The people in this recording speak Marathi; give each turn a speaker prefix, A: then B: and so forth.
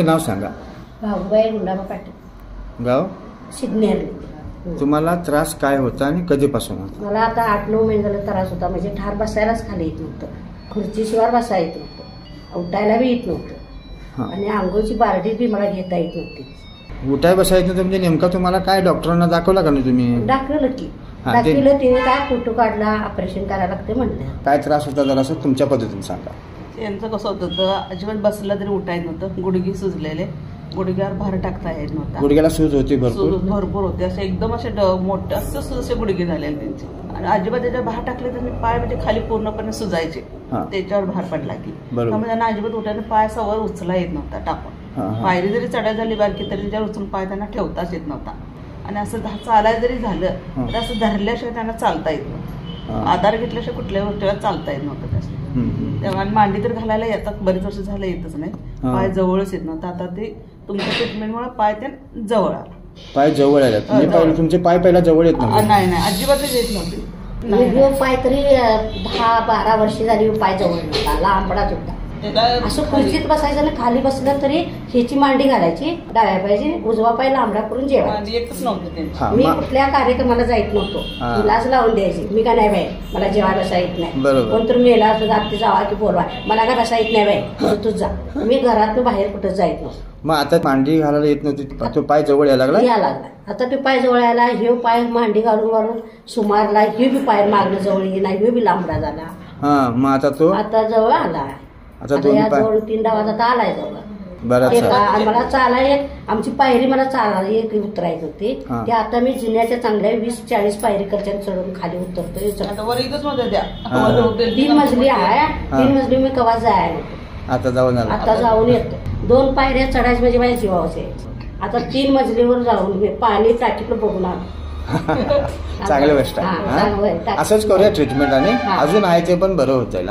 A: नाव सांगा.
B: भाऊबाई गुंडाबा पाटील,
A: गाव
B: सिग्नेर.
A: तुम्हाला त्रास काय होता आणि कधीपासून होता?
B: मला आता 8-9 महिने झाला त्रास होता. म्हणजे ठार बसायलाच खाली येत नव्हतं, खुर्चीशिवाय बसायला येत नव्हतं, उठायला बी येत नव्हतं आणि आंघोळची बारडी बी मला घेता येत नव्हती.
A: उठाय बसायचं नव्हतं म्हणजे नेमका तुम्हाला काय डॉक्टरांना दाखवला का नाही तुम्ही?
B: दाखवलं की दाखवलं, तिने काय फोटो काढला, ऑपरेशन करायला लागते म्हणलं.
A: काय त्रास होता जरा असं तुमच्या पद्धतीने सांगा.
C: यांचं कसं होतं, अजिबात बसलं तरी उठायत नव्हतं, गुडघे सुजलेले, गुडघ्यावर भार टाकता येत नव्हता,
A: गुडघ्याला सूज होती
C: भरपूर होते, असे एकदम असे मोठे असे गुडघे झालेले त्यांचे. आणि अजिबात त्याच्यावर भार टाकले तर पाय म्हणजे खाली पूर्णपणे सुजायचे, त्याच्यावर भार पडला की त्यामुळे त्यांना अजिबात उठायला पाय वर उचला येत नव्हता टाकून. पायरी जरी चढाई झाली बारकी तरी त्याच्यावर उचलून पाय त्यांना ठेवताच येत नव्हता. आणि असं चालायला जरी झालं तर असं धरल्याशिवाय त्यांना चालता येत नव्हतं, आधार घेतल्याशिवाय कुठल्याही गोष्टीवर चालता येत नव्हतं त्याचं. तेव्हा मांडी तर घालायला येतात, बरीच वर्ष झालं येतच नाही, पाय जवळच येत नव्हतं. आता ते तुमच्या ट्रीटमेंटमुळे पाय ते जवळ आला.
A: पाय जवळ आला? तुमचे पाय पहिला जवळ येत नव्हते?
C: नाही नाही, अजिबातच येत नव्हते.
B: पाय तरी 10-12 वर्ष झाली पाय जवळ नव्हता, लांबडाच होता. असं खुर्चीत बसायचं ना, खाली बसलं तरी ह्याची मांडी घालायची, डाव्या पाहिजे, उजवा पाय लांबडा करून जेवायचं.
C: येतच नव्हतं.
B: मी कुठल्या कार्यक्रमाला जायत नव्हतो, लाज लावून द्यायची, मी का नाही बाई मला जेवायला बसा येत नाही, कोणतरी मेला असं जाते जावा की बोलवा, मला का बसा येत नाही बाई तूच जा. मी घरात बाहेर कुठं जायत नव्हतो.
A: मग आता मांडी घालायला येत नव्हती, तो पाय जवळ यायला लागला.
B: आता ते पाय जवळ यायला, हे पाय मांडी घालून घालून सुमारला, हे बी पाय मागणं जवळ येईना, हे बी लांबडा झाला.
A: मग आता तो
B: आता जवळ आला. आता 2-3 डावात आता आलाय जवळ. मला चालाय, आमची पायरी मला चालायला एक उतरायची होती, ते आता मी जिन्याच्या चांगल्या 20-40 पायरी करच्या चढून खाली उतरतोय. 3 मजली आहे, 3 मजली मी कवा जाय,
A: आता
B: जाऊन येतो. 2 पायऱ्या चढायची म्हणजे माझ्या जीवाचे. आता 3 मजलीवर जाऊन मी पाणी टाकीतलं बघून आलो.
A: चांगली गोष्ट आहे. असंच करूया ट्रीटमेंट आणि अजून आहे ते पण बरं होत जाईल.